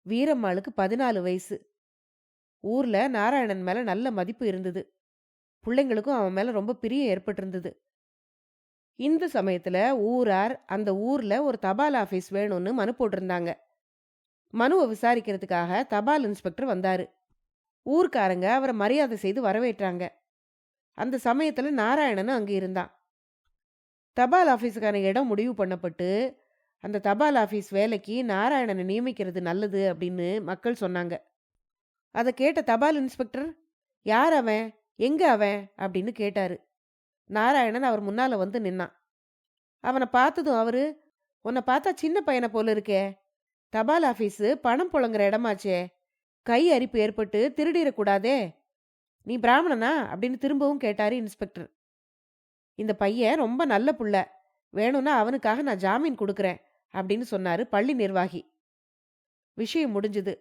Speaker 1: வீரம்மாளுக்கு 14 வயசு. ஊர்ல நாராயணன் மேல நல்ல மதிப்பு இருந்தது. பிள்ளைங்களுக்கும் அவன் மேல ரொம்ப பிரியம் ஏற்பட்டிருந்தது. இந்த சமயத்துல ஊரார் அந்த ஊர்ல ஒரு தபால் ஆபீஸ் வேணும்னு மனு போட்டிருந்தாங்க. மனுவை விசாரிக்கிறதுக்காக தபால் இன்ஸ்பெக்டர் வந்தாரு. ஊர்க்காரங்க அவரை மரியாதை செய்து வரவேற்றாங்க. அந்த சமயத்துல நாராயணனும் அங்க இருந்தான். தபால் ஆபீஸுக்கான இடம் முடிவு பண்ணப்பட்டு அந்த தபால் ஆபீஸ் வேலைக்கு நாராயணனை நியமிக்கிறது நல்லது அப்படின்னு மக்கள் சொன்னாங்க. அதை கேட்ட தபால் இன்ஸ்பெக்டர், யார் அவன், எங்க அவன் அப்படின்னு கேட்டாரு. நாராயணன் அவர் முன்னால வந்து நின்னான். அவனை பார்த்ததும் அவரு, உன்னை பார்த்தா சின்ன பையனை போல இருக்கே, தபால் ஆபீஸு பணம் புழங்குற இடமாச்சே, கை அரிப்பு ஏற்பட்டு திருடிடக்கூடாதே, நீ பிராமணனா அப்படின்னு திரும்பவும் கேட்டாரு இன்ஸ்பெக்டர். இந்த பையன் ரொம்ப நல்ல புள்ள, வேணும்னா அவனுக்காக நான் ஜாமீன் கொடுக்குறேன் அப்படின்னு சொன்னாரு பள்ளி நிர்வாகி. விஷயம் முடிஞ்சுது.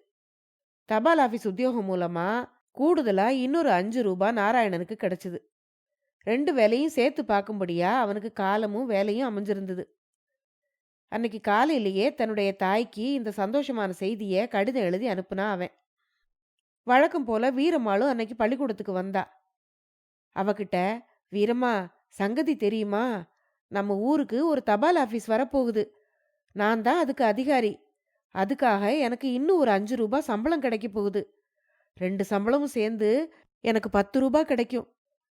Speaker 1: தபால் ஆபீஸ் உத்தியோகம் மூலமா கூடுதலா இன்னொரு 5 ரூபாய் நாராயணனுக்கு கிடைச்சது. 2 வேலையும் சேர்த்து பார்க்கும்படியா அவனுக்கு காலமும் வேலையும் அமைஞ்சிருந்தது. அன்னைக்கு காலையிலேயே தன்னுடைய தாய்க்கு இந்த சந்தோஷமான செய்தியை கடிதம் எழுதி அனுப்புனா அவன். வழக்கம் போல வீரம்மாளும் அன்னைக்கு பள்ளிக்கூடத்துக்கு வந்தா. அவகிட்ட, வீரம்மா, சங்கதி தெரியுமா, நம்ம ஊருக்கு ஒரு தபால் ஆபீஸ் வரப்போகுது, நான் தான் அதுக்கு அதிகாரி, அதுக்காக எனக்கு இன்னும் ஒரு 5 ரூபாய் சம்பளம் கிடைக்க போகுது, 2 சம்பளமும் சேர்ந்து எனக்கு 10 ரூபா கிடைக்கும்.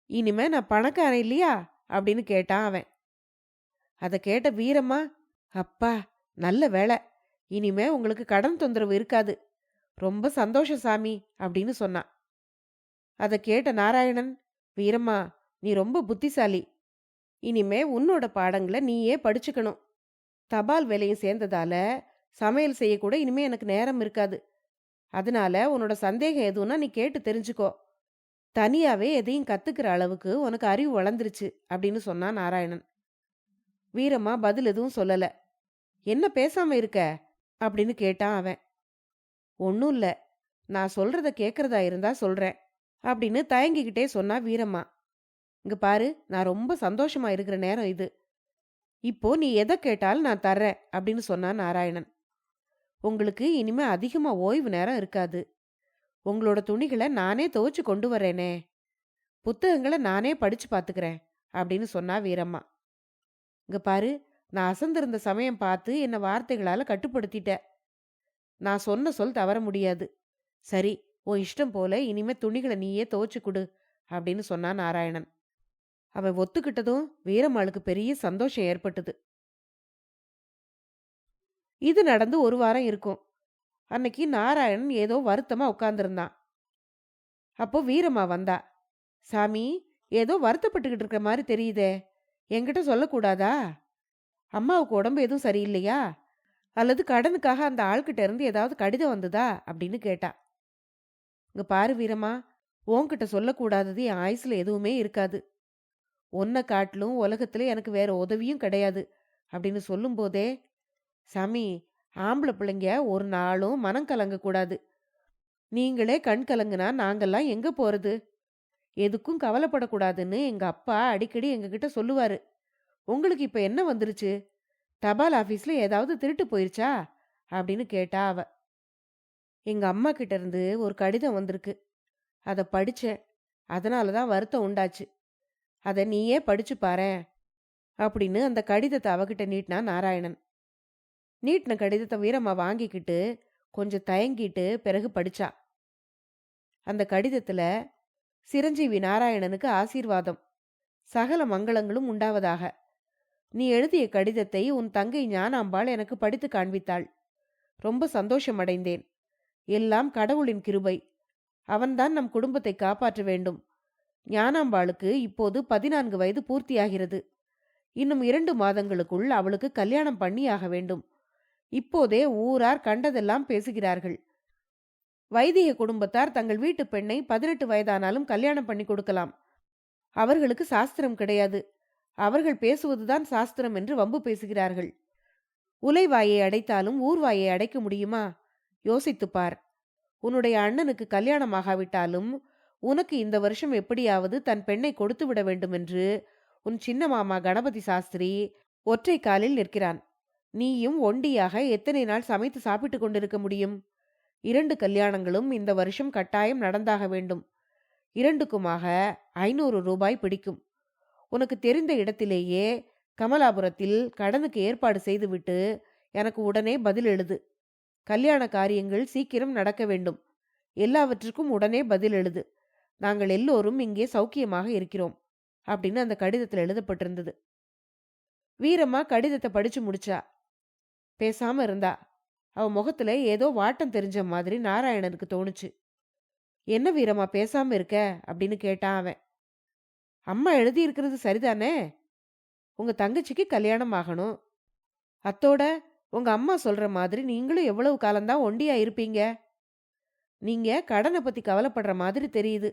Speaker 1: இனிமே நான் பணக்காரன் இல்லையா அப்படின்னு கேட்டான் அவன். அதை கேட்ட வீரம்மா, அப்பா நல்ல வேலை, இனிமே உங்களுக்கு கடன் தொந்தரவு இருக்காது, ரொம்ப சந்தோஷம் சாமி அப்படின்னு சொன்னான். அதை கேட்ட நாராயணன், வீரம்மா நீ ரொம்ப புத்திசாலி, இனிமே உன்னோட பாடங்களை நீயே படிச்சுக்கணும். தபால் வேலையும் சேர்ந்ததால சமையல் செய்யக்கூட இனிமே எனக்கு நேரம் இருக்காது. அதனால உன்னோட சந்தேகம் எதுவும்னா நீ கேட்டு தெரிஞ்சுக்கோ. தனியாவே எதையும் கத்துக்கிற அளவுக்கு உனக்கு அறிவு வளர்ந்துருச்சு அப்படின்னு சொன்னான் நாராயணன். வீரம்மா பதில் எதுவும் சொல்லல. என்ன பேசாம இருக்க அப்படின்னு கேட்டான் அவன். ஒன்னும் இல்ல, நான் சொல்றத கேட்கறதா இருந்தா சொல்றேன் அப்படின்னு தயங்கிக்கிட்டே சொன்னா வீரம்மா. இங்க பாரு, நான் ரொம்ப சந்தோஷமா இருக்கிற நேரம் இது. இப்போ நீ எதை கேட்டாலும் நான் தர்றேன் அப்படின்னு சொன்னான் நாராயணன். உங்களுக்கு இனிமே அதிகமா ஓய்வு நேரம் இருக்காது. உங்களோட துணிகளை நானே துவைச்சு கொண்டு வரேனே, புத்தகங்களை நானே படிச்சு பாத்துக்கிறேன் அப்படின்னு சொன்னா வீரம்மா. இங்க பாரு, நான் அசந்திருந்த சமயம் பார்த்து என்ன வார்த்தைகளால கட்டுப்படுத்திட்ட. நான் சொன்ன சொல் தவற முடியாது. சரி, உன் இஷ்டம் போல இனிமே துணிகளை நீயே துவைச்சு கொடு அப்படின்னு சொன்னான் நாராயணன். அவன் ஒத்துக்கிட்டதும் வீரம்மாளுக்கு பெரிய சந்தோஷம் ஏற்பட்டது. இது நடந்து 1 வாரம் இருக்கும். அன்னைக்கு நாராயணன் ஏதோ வருத்தமா உட்கார்ந்திருந்தான். அப்போ வீரம்மா வந்தா. சாமி, ஏதோ வருத்தப்பட்டுக்கிட்டு இருக்கிற மாதிரி தெரியுதே, என்கிட்ட சொல்லக்கூடாதா? அம்மாவுக்கு உடம்பு எதுவும் சரியில்லையா? அல்லது கடனுக்காக அந்த ஆள்கிட்ட இருந்து ஏதாவது கடிதம் வந்ததா அப்படின்னு கேட்டா. இங்க பாரு வீரம்மா, உன்கிட்ட சொல்லக்கூடாதது என் ஆயுசுல எதுவுமே இருக்காது. உன்னை காட்டிலும் உலகத்துல எனக்கு வேற உதவியும் கிடையாது அப்படின்னு சொல்லும் போதே, சாமி, ஆம்பளை பிள்ளைங்க ஒரு நாளும் மனம் கலங்க கூடாது. நீங்களே கண் கலங்குனா நாங்கெல்லாம் எங்க போறது? எதுக்கும் கவலைப்படக்கூடாதுன்னு எங்க அப்பா அடிக்கடி எங்ககிட்ட சொல்லுவாரு. உங்களுக்கு இப்ப என்ன வந்துருச்சு? தபால் ஆபீஸ்ல ஏதாவது திருட்டு போயிருச்சா அப்படின்னு கேட்டா அவ. எங்க அம்மா கிட்ட இருந்து ஒரு கடிதம் வந்திருக்கு, அதை படிச்சேன், அதனாலதான் வருத்தம் உண்டாச்சு. அதை நீயே படிச்சு பாரேன் அப்படின்னு அந்த கடிதத்தை அவகிட்ட நீட்டினா நாராயணன். நீட்டின கடிதத்தை வீரம்மா வாங்கிக்கிட்டு கொஞ்சம் தயங்கிட்டு பிறகு படிச்சா. அந்த கடிதத்துல, சிரஞ்சீவி நாராயணனுக்கு ஆசீர்வாதம், சகல மங்களங்களும் உண்டாவதாக. நீ எழுதிய கடிதத்தை உன் தங்கை ஞானாம்பாள் எனக்கு படித்து காண்பித்தாள். ரொம்ப சந்தோஷம் அடைந்தேன். எல்லாம் கடவுளின் கிருபை. அவன்தான் நம் குடும்பத்தை காப்பாற்ற வேண்டும். ஞானாம்பாளுக்கு இப்போது 14 வயது பூர்த்தியாகிறது. இன்னும் 2 மாதங்களுக்குள் அவளுக்கு கல்யாணம் பண்ணியாக வேண்டும். இப்போதே ஊரார் கண்டதெல்லாம் பேசுகிறார்கள். வைதிக குடும்பத்தார் தங்கள் வீட்டு பெண்ணை 18 வயதானாலும் கல்யாணம் பண்ணி கொடுக்கலாம். அவர்களுக்கு சாஸ்திரம் கிடையாது. அவர்கள் பேசுவதுதான் சாஸ்திரம் என்று வம்பு பேசுகிறார்கள். உலைவாயை அடைத்தாலும் ஊர்வாயை அடைக்க முடியுமா? யோசித்துப்பார். உன்னுடைய அண்ணனுக்கு கல்யாணம் ஆகாவிட்டாலும் உனக்கு இந்த வருஷம் எப்படியாவது தன் பெண்ணை கொடுத்து விட வேண்டும் என்று உன் சின்ன மாமா கணபதி சாஸ்திரி ஒற்றை காலில் நிற்கிறான். நீயும் ஒண்டியாக எத்தனை நாள் சமைத்து சாப்பிட்டு கொண்டிருக்க முடியும்? 2 கல்யாணங்களும் இந்த வருஷம் கட்டாயம் நடந்தாக வேண்டும். 2க்குமாக 500 ரூபாய் பிடிக்கும். உனக்கு தெரிந்த இடத்திலேயே கமலாபுரத்தில் கடனுக்கு ஏற்பாடு செய்துவிட்டு எனக்கு உடனே பதில் எழுது. கல்யாண காரியங்கள் சீக்கிரம் நடக்க வேண்டும். எல்லாவற்றுக்கும் உடனே பதில் எழுது. நாங்கள் எல்லோரும் இங்கே சௌக்கியமாக இருக்கிறோம் அப்படின்னு அந்த கடிதத்தில் எழுதப்பட்டிருந்தது. வீரம்மா கடிதத்தை படிச்சு முடிச்சா. பேசாம இருந்தா. அவ முகத்துல ஏதோ வாட்டம் தெரிஞ்ச மாதிரி நாராயணனுக்கு தோணுச்சு. என்ன வீரம்மா பேசாம இருக்க அப்படின்னு கேட்டான் அவன். அம்மா எழுதி இருக்கிறது சரிதானே? உங்க தங்கச்சிக்கு கல்யாணம் ஆகணும். அத்தோட உங்க அம்மா சொல்ற மாதிரி நீங்களும் எவ்வளவு காலம்தான் ஒண்டியா இருப்பீங்க? நீங்க கடனை பத்தி கவலைப்படுற மாதிரி தெரியுது.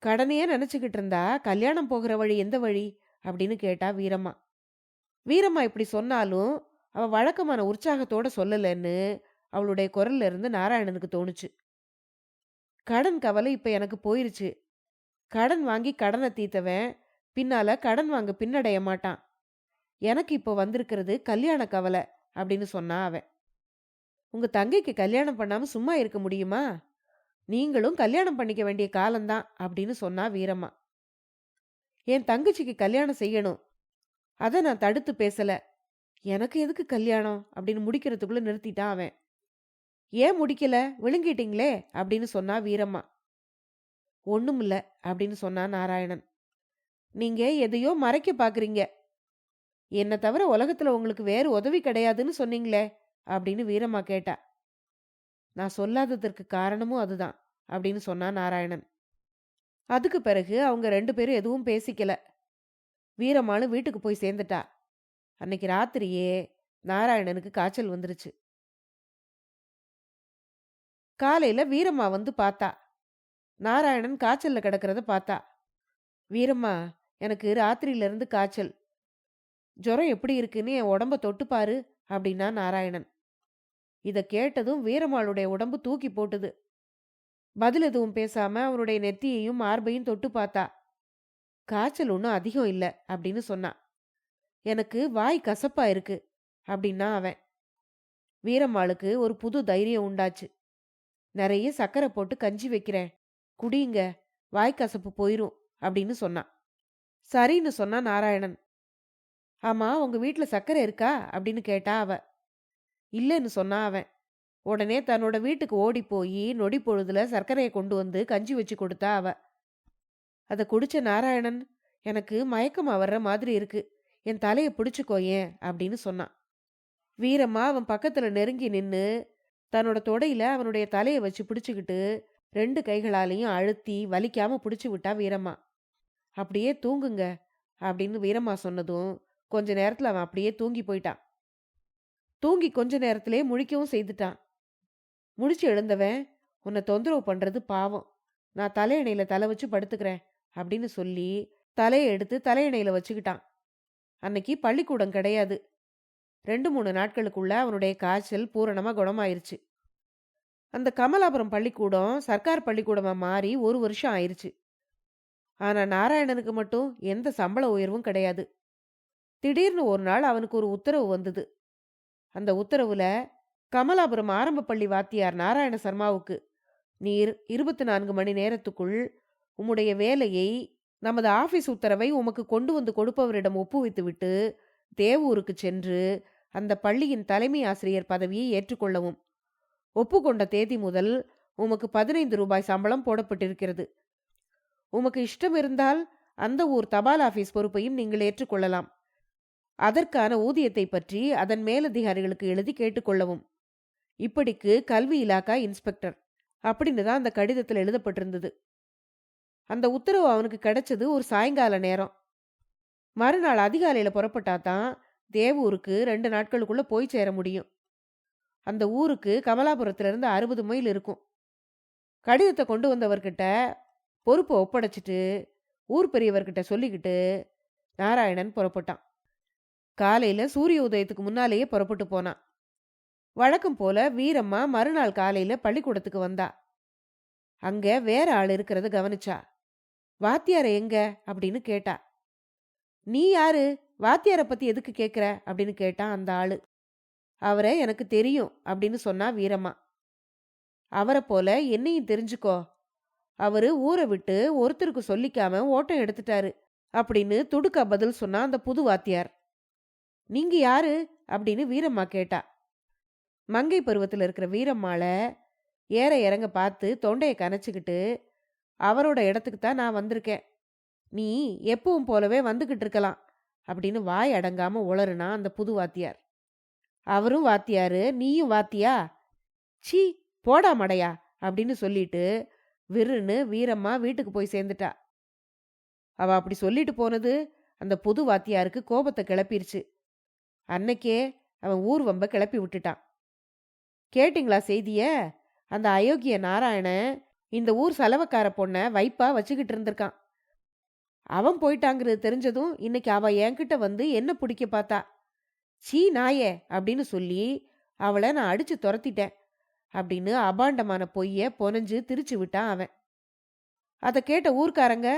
Speaker 1: கடனையே நினைச்சுக்கிட்டு இருந்தா கல்யாணம் போகிற வழி எந்த வழி அப்படின்னு கேட்டா வீரம்மா. வீரம்மா இப்படி சொன்னாலும் அவ வழக்கமான உற்சாகத்தோட சொல்லலன்னு அவளுடைய குரல்ல இருந்து நாராயணனுக்கு தோணுச்சு. கடன் கவலை இப்ப எனக்கு போயிருச்சு. கடன் வாங்கி கடனை தீத்தவன் பின்னால கடன் வாங்க பின்னடைய மாட்டான். எனக்கு இப்போ வந்திருக்கிறது கல்யாண கவலை அப்படின்னு சொன்னா அவன். உங்க தங்கைக்கு கல்யாணம் பண்ணாம சும்மா இருக்க முடியுமா? நீங்களும் கல்யாணம் பண்ணிக்க வேண்டிய காலம்தான் அப்படின்னு சொன்னா வீரம்மா. என் தங்கச்சிக்கு கல்யாணம் செய்யணும், அதை நான் தடுத்து பேசல. எனக்கு எதுக்கு கல்யாணம் அப்படின்னு முடிக்கிறதுக்குள்ள நிறுத்திட்டான் அவன். ஏன் முடிக்கல, விழுங்கிட்டீங்களே அப்படின்னு சொன்னா வீரம்மா. ஒண்ணுமில்ல அப்படின்னு சொன்னான் நாராயணன். நீங்க எதையோ மறைக்க பாக்குறீங்க. என்ன தவிர உலகத்துல உங்களுக்கு வேறு உதவி கிடையாதுன்னு சொன்னீங்களே அப்படின்னு வீரம்மா கேட்டா. நான் சொல்லாததற்கு காரணமும் அதுதான் அப்படின்னு சொன்னான் நாராயணன். அதுக்கு பிறகு அவங்க 2 பேரும் எதுவும் பேசிக்கல. வீரம்மாளும் வீட்டுக்கு போய் சேர்ந்துட்டா. அன்னைக்கு ராத்திரியே நாராயணனுக்கு காய்ச்சல் வந்துருச்சு. காலையில வீரம்மா வந்து பார்த்தா. நாராயணன் காய்ச்சல்ல கிடக்கிறத பார்த்தா. வீரம்மா, எனக்கு ராத்திரியில இருந்து காய்ச்சல். ஜுரம் எப்படி இருக்குன்னு என் உடம்ப தொட்டு பாரு அப்படின்னா நாராயணன். இத கேட்டதும் வீரம்மாளுடைய உடம்பு தூக்கி போட்டுது. பதில் எதுவும் பேசாம அவனுடைய நெத்தியையும் மார்பையும் தொட்டு பார்த்தா. காய்ச்சல் ஒன்றும் அதிகம் இல்ல அப்படின்னு சொன்னான். எனக்கு வாய் கசப்பா இருக்கு அப்படின்னா அவன். வீரம்மாளுக்கு ஒரு புது தைரியம் உண்டாச்சு. நிறைய சக்கரை போட்டு கஞ்சி வைக்கிறேன், குடியுங்க, வாய்க்கசப்பு போயிரும் அப்படின்னு சொன்னான். சரின்னு சொன்னா நாராயணன். ஆமா, உங்க வீட்டுல சக்கரை இருக்கா அப்படின்னு கேட்டா அவ. இல்லைன்னு சொன்னா அவன். உடனே தன்னோட வீட்டுக்கு ஓடி போய் நொடி பொழுதுல சர்க்கரையை கொண்டு வந்து கஞ்சி வச்சு கொடுத்தா அவ. அதை குடிச்ச நாராயணன், எனக்கு மயக்கமா வர்ற மாதிரி இருக்கு, என் தலையை பிடிச்சுக்கோயேன் அப்படின்னு சொன்னான். வீரம்மா அவன் பக்கத்துல நெருங்கி நின்னு தன்னோட தொடையில அவனுடைய தலையை வச்சு பிடிச்சுக்கிட்டு 2 கைகளாலையும் அழுத்தி வலிக்காம பிடிச்சு விட்டா வீரம்மா. அப்படியே தூங்குங்க அப்படின்னு வீரம்மா சொன்னதும் கொஞ்ச நேரத்துல அவன் அப்படியே தூங்கி போயிட்டான். தூங்கி கொஞ்ச நேரத்திலே முழிக்கவும் செய்துட்டான். முழிச்சு எழுந்தவன், உன்னை தொந்தரவு பண்றது பாவம், நான் தலையணையில தலை வச்சு படுத்துக்கிறேன் அப்படின்னு சொல்லி தலையை எடுத்து தலையணையில வச்சுக்கிட்டான். அன்னைக்கு பள்ளிக்கூடம் கிடையாது. 2-3 நாட்களுக்குள்ள அவனுடைய காய்ச்சல் பூரணமா குணமாயிருச்சு. அந்த கமலாபுரம் பள்ளிக்கூடம் சர்க்கார் பள்ளிக்கூடமா மாறி 1 வருஷம் ஆயிருச்சு. ஆனா நாராயணனுக்கு மட்டும் எந்த சம்பள உயர்வும் கிடையாது. திடீர்னு ஒரு நாள் அவனுக்கு ஒரு உத்தரவு வந்தது. அந்த உத்தரவுல, கமலாபுரம் ஆரம்ப பள்ளி வாத்தியார் நாராயண சர்மாவுக்கு, நீர் 24 மணி நேரத்துக்குள் உம்முடைய வேலையை நமது ஆபீஸ் உத்தரவை உமக்கு கொண்டு வந்து கொடுப்பவரிடம் ஒப்புவித்து விட்டு தேவூருக்கு சென்று அந்த பள்ளியின் தலைமை ஆசிரியர் பதவியை ஏற்றுக்கொள்ளவும். ஒப்புக்கொண்ட தேதி முதல் உமக்கு 15 ரூபாய் சம்பளம் போடப்பட்டிருக்கிறது. உமக்கு இஷ்டம் இருந்தால் அந்த ஊர் தபால் ஆபீஸ் பொறுப்பையும் நீங்கள் ஏற்றுக்கொள்ளலாம். அதற்கான ஊதியத்தை பற்றி அதன் மேலதிகாரிகளுக்கு எழுதி கேட்டுக்கொள்ளவும். இப்படிக்கு கல்வி இலாக்கா இன்ஸ்பெக்டர் அப்படின்னு தான் அந்த கடிதத்தில் எழுதப்பட்டிருந்தது. அந்த உத்தரவு அவனுக்கு கிடைச்சது ஒரு சாயங்கால நேரம். மறுநாள் அதிகாலையில புறப்பட்டாதான் தேவூருக்கு 2 நாட்களுக்குள்ள போய் சேர முடியும். அந்த ஊருக்கு கமலாபுரத்திலிருந்து 60 மைல் இருக்கும். கடிதத்தை கொண்டு வந்தவர்கிட்ட பொறுப்பை ஒப்படைச்சிட்டு ஊர் பெரியவர்கிட்ட சொல்லிக்கிட்டு நாராயணன் புறப்பட்டான். காலையில சூரிய உதயத்துக்கு முன்னாலேயே புறப்பட்டு போனான். வழக்கம் போல வீரம்மா மறுநாள் காலையில பள்ளிக்கூடத்துக்கு வந்தா. அங்க வேற ஆள் இருக்கிறத கவனிச்சா. வாத்தியார எங்க அப்படின்னு கேட்டா. நீ யாரு, வாத்தியார பத்தி எதுக்கு கேட்கிற அப்படின்னு கேட்டான் அந்த ஆளு. அவரை எனக்கு தெரியும் அப்படின்னு சொன்னா வீரம்மா. அவரை போல என்னையும் தெரிஞ்சுக்கோ, அவரு ஊரை விட்டு ஒருத்தருக்கு சொல்லிக்காம ஓட்டம் எடுத்துட்டாரு அப்படின்னு துடுக்கா பதில் சொன்னா அந்த புது வாத்தியார். நீங்க யாரு அப்படின்னு வீரம்மா கேட்டா. மங்கை பருவத்தில் இருக்கிற வீரம்மாள ஏற இறங்க பார்த்து தொண்டையை கனைச்சுக்கிட்டு, அவரோட இடத்துக்கு தான் நான் வந்திருக்கேன், நீ எப்பவும் போலவே வந்துகிட்டு இருக்கலாம் அப்படின்னு வாய் அடங்காம உளறுனா அந்த புது வாத்தியார். அவரும் வாத்தியாரு, நீயும் வாத்தியா, சீ போடா மடையா அப்படின்னு சொல்லிட்டு விருன்னு வீரம்மா வீட்டுக்கு போய் சேர்ந்துட்டா. அவ அப்படி சொல்லிட்டு போனது அந்த புது வாத்தியாருக்கு கோபத்தை கிளப்பிருச்சு. அன்னைக்கே அவன் ஊர் வம்ப கிளப்பி விட்டுட்டான். கேட்டிங்களா செய்திய? அந்த அயோக்கிய நாராயணன் இந்த ஊர் செலவக்கார பொண்ணை வைப்பா வச்சுக்கிட்டு இருந்திருக்கான். அவன் போயிட்டாங்கிறது தெரிஞ்சதும் இன்னைக்கு அவ என்கிட்ட வந்து என்ன பிடிக்க பார்த்தா. சீ நாயே அப்படின்னு சொல்லி அவளை நான் அடிச்சு துரத்திட்டேன் அப்படின்னு அபாண்டமான பொய்ய பொனஞ்சு திரிச்சு விட்டான் அவன். அதை கேட்ட ஊர்க்காரங்க,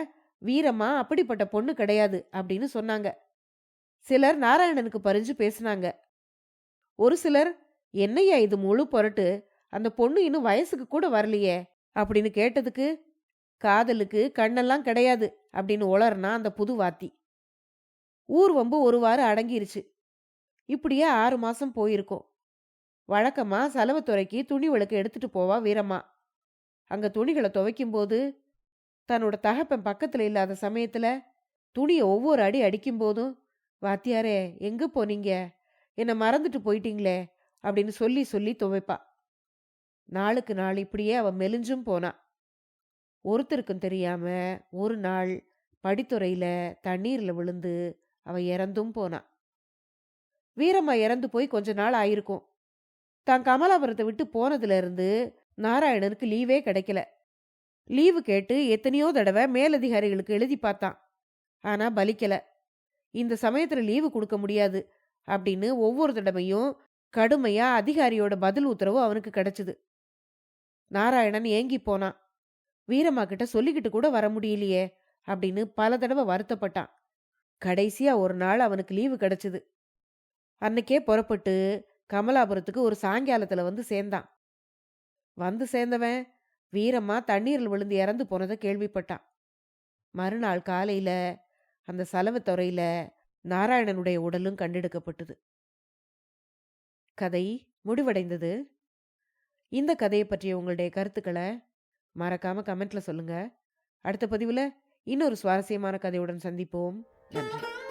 Speaker 1: வீரம்மா அப்படிப்பட்ட பொண்ணு கிடையாது அப்படின்னு சொன்னாங்க. சிலர் நாராயணனுக்கு பறிஞ்சு பேசினாங்க. ஒரு சிலர், என்னையா இது முழு பொருட்டு, அந்த பொண்ணு இன்னும் வயசுக்கு கூட வரலையே அப்படின்னு கேட்டதுக்கு, காதலுக்கு கண்ணெல்லாம் கிடையாது அப்படின்னு உளர்னா அந்த புது வாத்தி. ஊர் வம்பு ஒரு வாரம் அடங்கிருச்சு. இப்படியே 6 மாசம் போயிருக்கும். வழக்கமா சலவத்துறைக்கு துணி விளக்கு எடுத்துட்டு போவா வீரம்மா. அங்க துணிகளை துவைக்கும் போது, தன்னோட தகப்பன் பக்கத்துல இல்லாத சமயத்துல துணிய ஒவ்வொரு அடி அடிக்கும் போதும், "வாத்தியாரே எங்க போனீங்க? என்ன மறந்துட்டு போயிட்டீங்களே!" அப்படின்னு சொல்லி சொல்லி துவைப்பா. நாளுக்கு நாள் இப்படியே அவ மெலிஞ்சும் போனா. ஒருத்தருக்கும் தெரியாம ஒரு நாள் படித்துறையில தண்ணீர்ல விழுந்து அவ இறந்தும் போனா. வீரம்மா இறந்து போய் கொஞ்ச நாள் ஆயிருக்கும். தான் கமலாபுரத்த விட்டு போனதுல இருந்து நாராயணனுக்கு லீவே கிடைக்கல. லீவு கேட்டு எத்தனையோ தடவை மேலதிகாரிகளுக்கு எழுதி பார்த்தான். ஆனா பலிக்கல. இந்த சமயத்துல லீவு குடுக்க முடியாது அப்படின்னு ஒவ்வொரு தடவையும் கடுமையா அதிகாரியோட பதில் உத்தரவு அவனுக்கு கிடைச்சது. நாராயணன் ஏங்கி போனான். வீரம்மா கிட்ட சொல்லிக்கிட்டு கூட வர முடியலையே அப்படின்னு பல தடவை வருத்தப்பட்டான். கடைசியா ஒரு நாள் அவனுக்கு லீவு கிடைச்சது. அன்னைக்கே புறப்பட்டு கமலாபுரத்துக்கு ஒரு சாயங்காலத்துல வந்து சேர்ந்தான். வந்து சேர்ந்தவன் வீரம்மா தண்ணீரில் விழுந்து இறந்து போனதை கேள்விப்பட்டான். மறுநாள் காலையில அந்த சலவைத்துறையில நாராயணனுடைய உடலும் கண்டெடுக்கப்பட்டது. கதை முடிவடைந்தது. இந்த கதையை பற்றிய உங்களுடைய கருத்துக்களை மறக்காம கமெண்ட்ல சொல்லுங்க. அடுத்த பதிவுல இன்னொரு சுவாரஸ்யமான கதையுடன் சந்திப்போம். நன்றி.